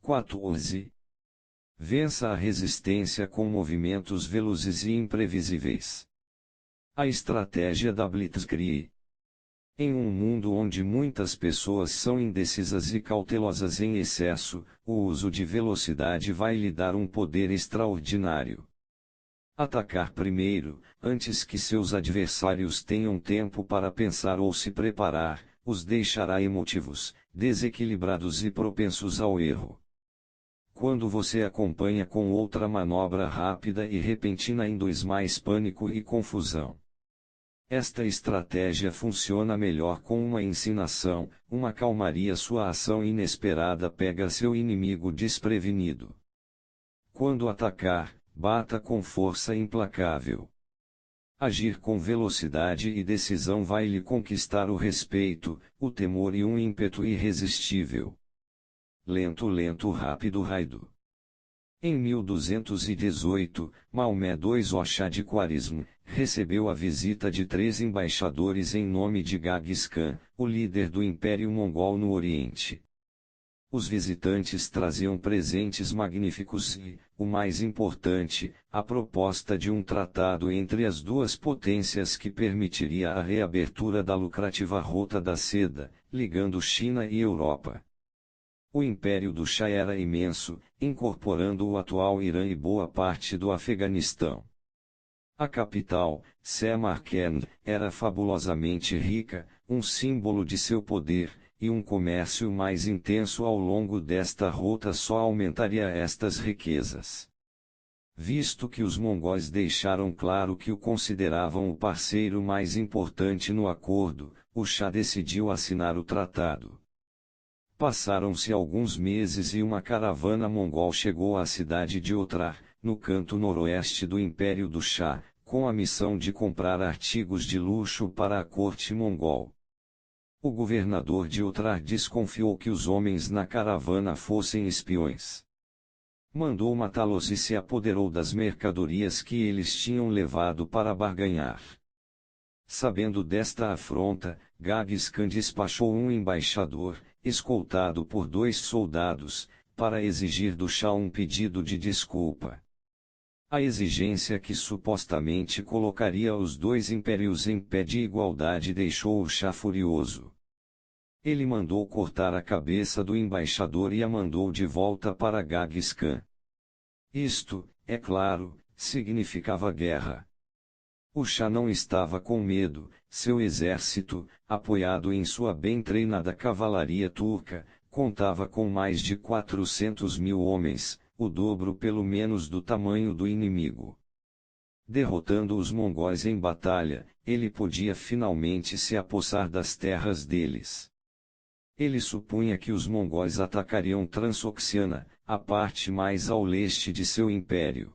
14. Vença a resistência com movimentos velozes e imprevisíveis. A estratégia da Blitzkrieg. Em um mundo onde muitas pessoas são indecisas e cautelosas em excesso, o uso de velocidade vai lhe dar um poder extraordinário. Atacar primeiro, antes que seus adversários tenham tempo para pensar ou se preparar, os deixará emotivos, desequilibrados e propensos ao erro. Quando você acompanha com outra manobra rápida e repentina induz mais pânico e confusão. Esta estratégia funciona melhor com uma ensinação, uma calmaria. Sua ação inesperada pega seu inimigo desprevenido. Quando atacar, bata com força implacável. Agir com velocidade e decisão vai lhe conquistar o respeito, o temor e um ímpeto irresistível. Lento, rápido, rápido. Em 1218, Maomé II Oxá de Khwarizm, recebeu a visita de 3 embaixadores em nome de Ghagis Khan, o líder do Império Mongol no Oriente. Os visitantes traziam presentes magníficos e, o mais importante, a proposta de um tratado entre as duas potências que permitiria a reabertura da lucrativa Rota da Seda, ligando China e Europa. O Império do Shah era imenso, incorporando o atual Irã e boa parte do Afeganistão. A capital, Samarkand, era fabulosamente rica, um símbolo de seu poder, e um comércio mais intenso ao longo desta rota só aumentaria estas riquezas. Visto que os mongóis deixaram claro que o consideravam o parceiro mais importante no acordo, o Shah decidiu assinar o tratado. Passaram-se alguns meses e uma caravana mongol chegou à cidade de Otrar, no canto noroeste do Império do Shah, com a missão de comprar artigos de luxo para a corte mongol. O governador de Otrar desconfiou que os homens na caravana fossem espiões. Mandou matá-los e se apoderou das mercadorias que eles tinham levado para barganhar. Sabendo desta afronta, Ghagis Khan despachou um embaixador, escoltado por 2 soldados, para exigir do Shah um pedido de desculpa. A exigência que supostamente colocaria os 2 impérios em pé de igualdade deixou o Shah furioso. Ele mandou cortar a cabeça do embaixador e a mandou de volta para Ghagis Khan. Isto, é claro, significava guerra. O Shah não estava com medo, seu exército, apoiado em sua bem treinada cavalaria turca, contava com mais de 400.000 homens, o dobro pelo menos do tamanho do inimigo. Derrotando os mongóis em batalha, ele podia finalmente se apossar das terras deles. Ele supunha que os mongóis atacariam Transoxiana, a parte mais ao leste de seu império.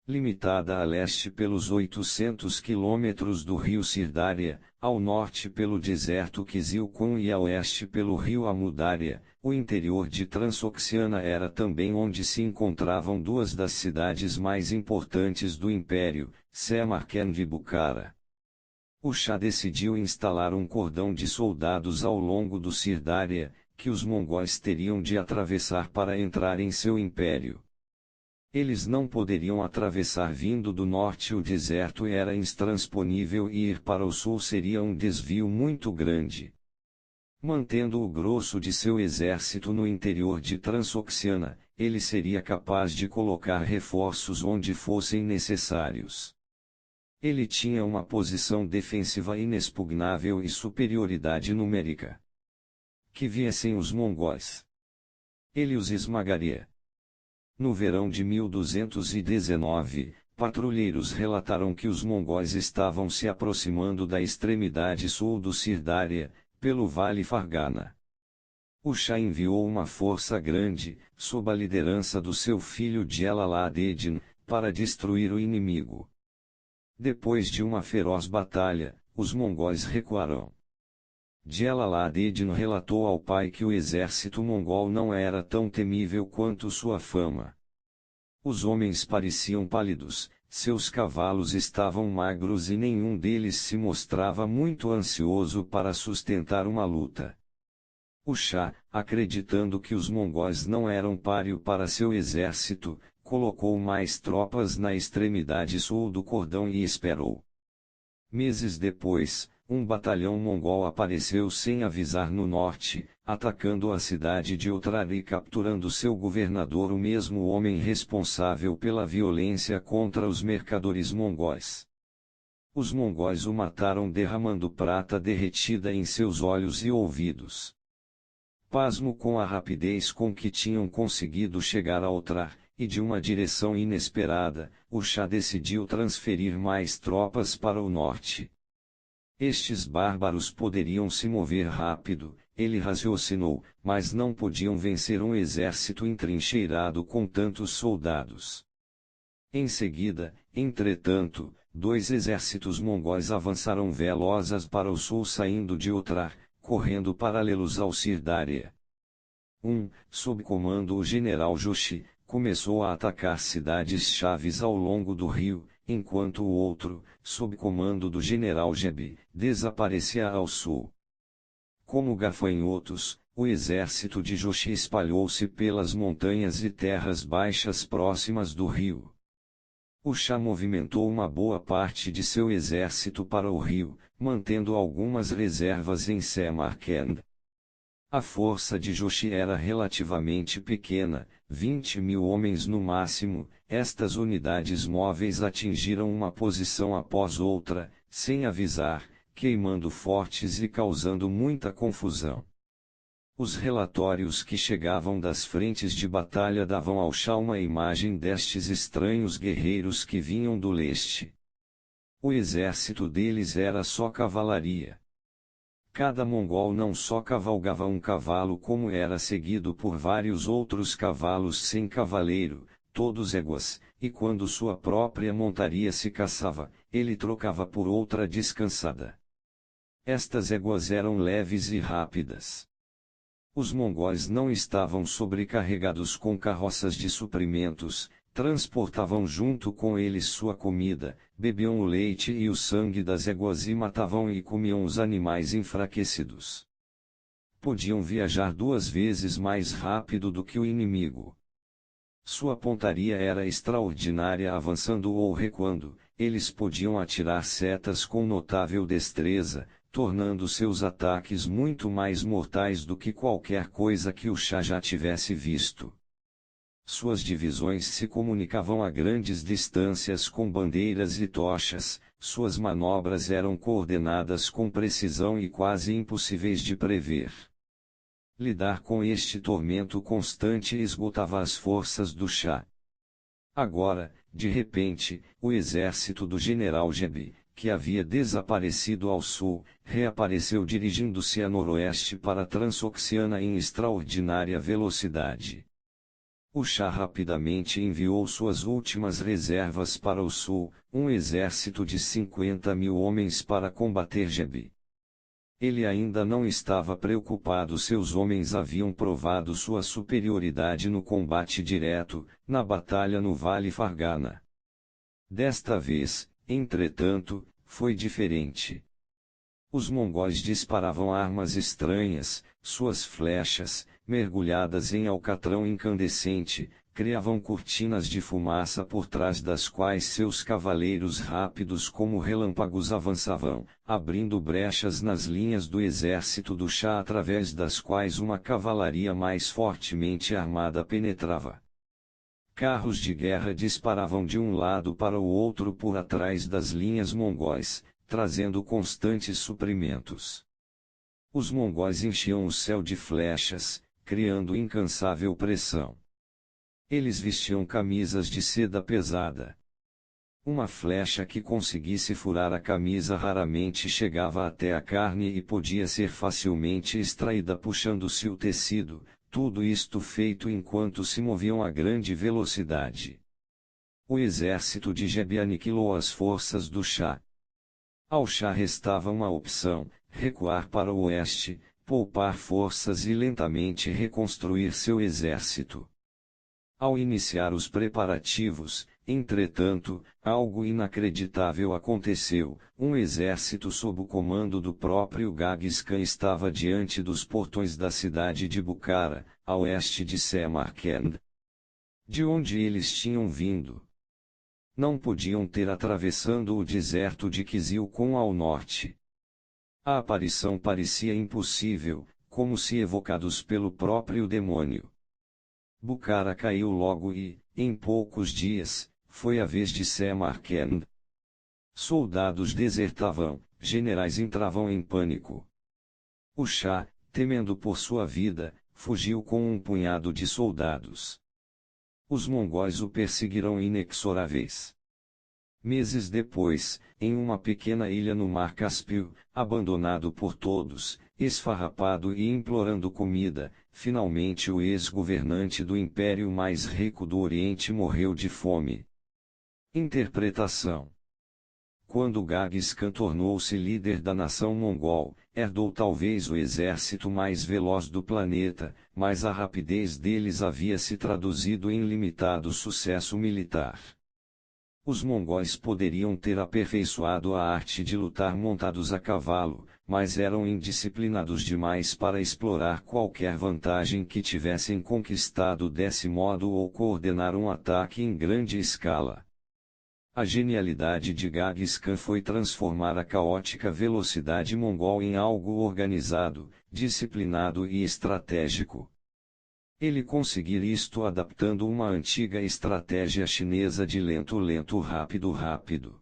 Limitada a leste pelos 800 quilômetros do rio Sirdária, ao norte pelo deserto Kizilkum e a oeste pelo rio Amudária, o interior de Transoxiana era também onde se encontravam 2 das cidades mais importantes do império, Samarkand e Bukhara. O Shah decidiu instalar um cordão de soldados ao longo do Sirdária, que os mongóis teriam de atravessar para entrar em seu império. Eles não poderiam atravessar vindo do norte, o deserto era intransponível e ir para o sul seria um desvio muito grande. Mantendo o grosso de seu exército no interior de Transoxiana, ele seria capaz de colocar reforços onde fossem necessários. Ele tinha uma posição defensiva inexpugnável e superioridade numérica. Que viessem os mongóis. Ele os esmagaria. No verão de 1219, patrulheiros relataram que os mongóis estavam se aproximando da extremidade sul do Sirdária, pelo Vale Fargana. O Shah enviou uma força grande, sob a liderança do seu filho Jalal-ad-Din, para destruir o inimigo. Depois de uma feroz batalha, os mongóis recuaram. Jalal-ad-Din relatou ao pai que o exército mongol não era tão temível quanto sua fama. Os homens pareciam pálidos, seus cavalos estavam magros e nenhum deles se mostrava muito ansioso para sustentar uma luta. O Shah, acreditando que os mongóis não eram páreo para seu exército, colocou mais tropas na extremidade sul do cordão e esperou. Meses depois, um batalhão mongol apareceu sem avisar no norte, atacando a cidade de Otrar e capturando seu governador, o mesmo homem responsável pela violência contra os mercadores mongóis. Os mongóis o mataram derramando prata derretida em seus olhos e ouvidos. Pasmo com a rapidez com que tinham conseguido chegar a Otrar, e de uma direção inesperada, o Shah decidiu transferir mais tropas para o norte. Estes bárbaros poderiam se mover rápido, ele raciocinou, mas não podiam vencer um exército entrincheirado com tantos soldados. Em seguida, entretanto, 2 exércitos mongóis avançaram velozes para o sul saindo de Otrar, correndo paralelos ao Sirdaria. Sob comando o general Joshi, começou a atacar cidades-chaves ao longo do rio, enquanto o outro, sob comando do general Jeb, desaparecia ao sul. Como gafanhotos, o exército de Joshi espalhou-se pelas montanhas e terras baixas próximas do rio. O Shah movimentou uma boa parte de seu exército para o rio, mantendo algumas reservas em Samarkand. A força de Joshi era relativamente pequena, 20.000 homens no máximo. Estas unidades móveis atingiram uma posição após outra, sem avisar, queimando fortes e causando muita confusão. Os relatórios que chegavam das frentes de batalha davam ao Shah uma imagem destes estranhos guerreiros que vinham do leste. O exército deles era só cavalaria. Cada mongol não só cavalgava um cavalo, como era seguido por vários outros cavalos sem cavaleiro, todos éguas, e quando sua própria montaria se cansava, ele trocava por outra descansada. Estas éguas eram leves e rápidas. Os mongóis não estavam sobrecarregados com carroças de suprimentos, transportavam junto com eles sua comida, bebiam o leite e o sangue das éguas e matavam e comiam os animais enfraquecidos. Podiam viajar 2 vezes mais rápido do que o inimigo. Sua pontaria era extraordinária, avançando ou recuando, eles podiam atirar setas com notável destreza, tornando seus ataques muito mais mortais do que qualquer coisa que o Shah já tivesse visto. Suas divisões se comunicavam a grandes distâncias com bandeiras e tochas, suas manobras eram coordenadas com precisão e quase impossíveis de prever. Lidar com este tormento constante esgotava as forças do Shah. Agora, de repente, o exército do general Jeb, que havia desaparecido ao sul, reapareceu dirigindo-se a noroeste para a Transoxiana em extraordinária velocidade. O Shah rapidamente enviou suas últimas reservas para o sul, um exército de 50.000 homens para combater Jeb. Ele ainda não estava preocupado, seus homens haviam provado sua superioridade no combate direto, na batalha no Vale Fargana. Desta vez, entretanto, foi diferente. Os mongóis disparavam armas estranhas, suas flechas, mergulhadas em alcatrão incandescente, criavam cortinas de fumaça por trás das quais seus cavaleiros rápidos como relâmpagos avançavam, abrindo brechas nas linhas do exército do Shah através das quais uma cavalaria mais fortemente armada penetrava. Carros de guerra disparavam de um lado para o outro por atrás das linhas mongóis, trazendo constantes suprimentos. Os mongóis enchiam o céu de flechas, criando incansável pressão. Eles vestiam camisas de seda pesada. Uma flecha que conseguisse furar a camisa raramente chegava até a carne e podia ser facilmente extraída puxando-se o tecido, tudo isto feito enquanto se moviam a grande velocidade. O exército de Jeb aniquilou as forças do Shah. Ao Shah restava uma opção: recuar para o oeste, poupar forças e lentamente reconstruir seu exército. Ao iniciar os preparativos, entretanto, algo inacreditável aconteceu. Um exército sob o comando do próprio Genghis Khan estava diante dos portões da cidade de Bukhara, a oeste de Samarcand. De onde eles tinham vindo? Não podiam ter atravessando o deserto de Kizilcum ao norte. A aparição parecia impossível, como se evocados pelo próprio demônio. Bukhara caiu logo e, em poucos dias, foi a vez de Samarcand. Soldados desertavam, generais entravam em pânico. O Shah, temendo por sua vida, fugiu com um punhado de soldados. Os mongóis o perseguiram inexoráveis. Meses depois, em uma pequena ilha no Mar Cáspio, abandonado por todos, esfarrapado e implorando comida, finalmente o ex-governante do império mais rico do Oriente morreu de fome. Interpretação: quando Genghis Khan tornou-se líder da nação mongol, herdou talvez o exército mais veloz do planeta, mas a rapidez deles havia se traduzido em limitado sucesso militar. Os mongóis poderiam ter aperfeiçoado a arte de lutar montados a cavalo, mas eram indisciplinados demais para explorar qualquer vantagem que tivessem conquistado desse modo ou coordenar um ataque em grande escala. A genialidade de Genghis Khan foi transformar a caótica velocidade mongol em algo organizado, disciplinado e estratégico. Ele conseguir isto adaptando uma antiga estratégia chinesa de lento rápido.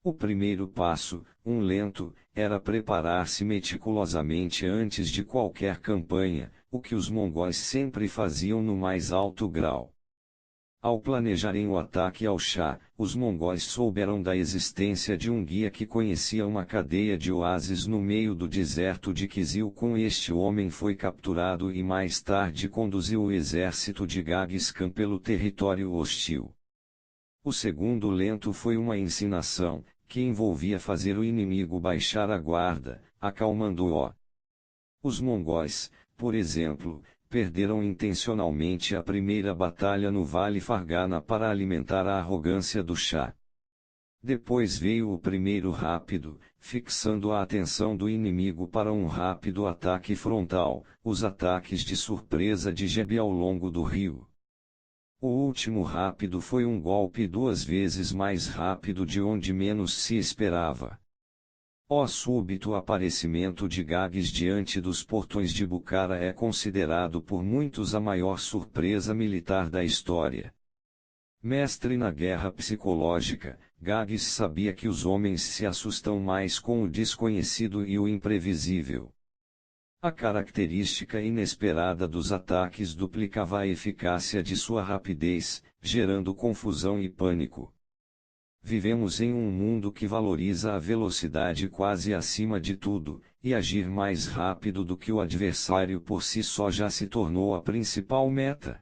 O primeiro passo, lento, era preparar-se meticulosamente antes de qualquer campanha, o que os mongóis sempre faziam no mais alto grau. Ao planejarem o ataque ao Shah, os mongóis souberam da existência de um guia que conhecia uma cadeia de oásis no meio do deserto de Kizilcum. Este homem foi capturado e mais tarde conduziu o exército de Genghis Khan pelo território hostil. O segundo lento foi uma ensinação, que envolvia fazer o inimigo baixar a guarda, acalmando-o. Os mongóis, por exemplo, perderam intencionalmente a primeira batalha no Vale Fargana para alimentar a arrogância do Shah. Depois veio o primeiro rápido, fixando a atenção do inimigo para um rápido ataque frontal, os ataques de surpresa de Jebi ao longo do rio. O último rápido foi um golpe 2 vezes mais rápido de onde menos se esperava. O súbito aparecimento de Genghis diante dos portões de Bukhara é considerado por muitos a maior surpresa militar da história. Mestre na guerra psicológica, Genghis sabia que os homens se assustam mais com o desconhecido e o imprevisível. A característica inesperada dos ataques duplicava a eficácia de sua rapidez, gerando confusão e pânico. Vivemos em um mundo que valoriza a velocidade quase acima de tudo, e agir mais rápido do que o adversário por si só já se tornou a principal meta.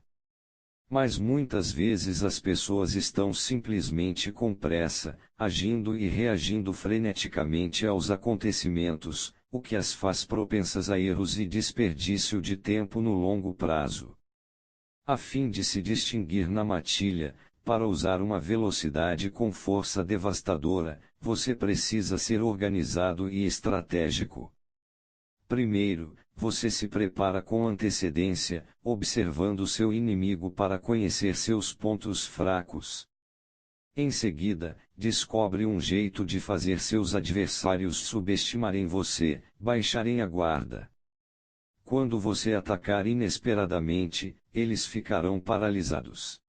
Mas muitas vezes as pessoas estão simplesmente com pressa, agindo e reagindo freneticamente aos acontecimentos, o que as faz propensas a erros e desperdício de tempo no longo prazo. A fim de se distinguir na matilha, para usar uma velocidade com força devastadora, você precisa ser organizado e estratégico. Primeiro, você se prepara com antecedência, observando seu inimigo para conhecer seus pontos fracos. Em seguida, descobre um jeito de fazer seus adversários subestimarem você, baixarem a guarda. Quando você atacar inesperadamente, eles ficarão paralisados.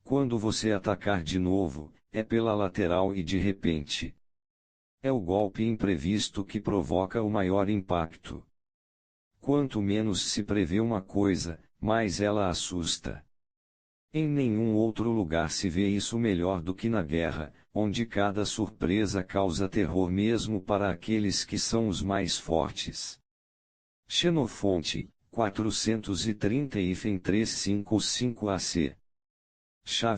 Quando você atacar de novo, é pela lateral e de repente. É o golpe imprevisto que provoca o maior impacto. Quanto menos se prevê uma coisa, mais ela assusta. Em nenhum outro lugar se vê isso melhor do que na guerra, onde cada surpresa causa terror mesmo para aqueles que são os mais fortes. Xenofonte, 430 355 AC. Chave